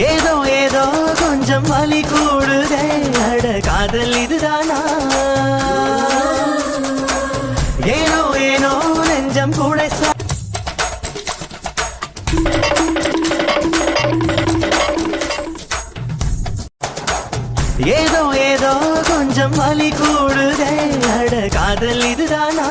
ஏதோ ஏதோ கொஞ்சம் வலி கூடுதே அட காதல் இதுதானா ஏனோ ஏனோ நெஞ்சம் கூட ஏதோ ஏதோ கொஞ்சம் வலி கூடுதே அட காதல் இதுதானா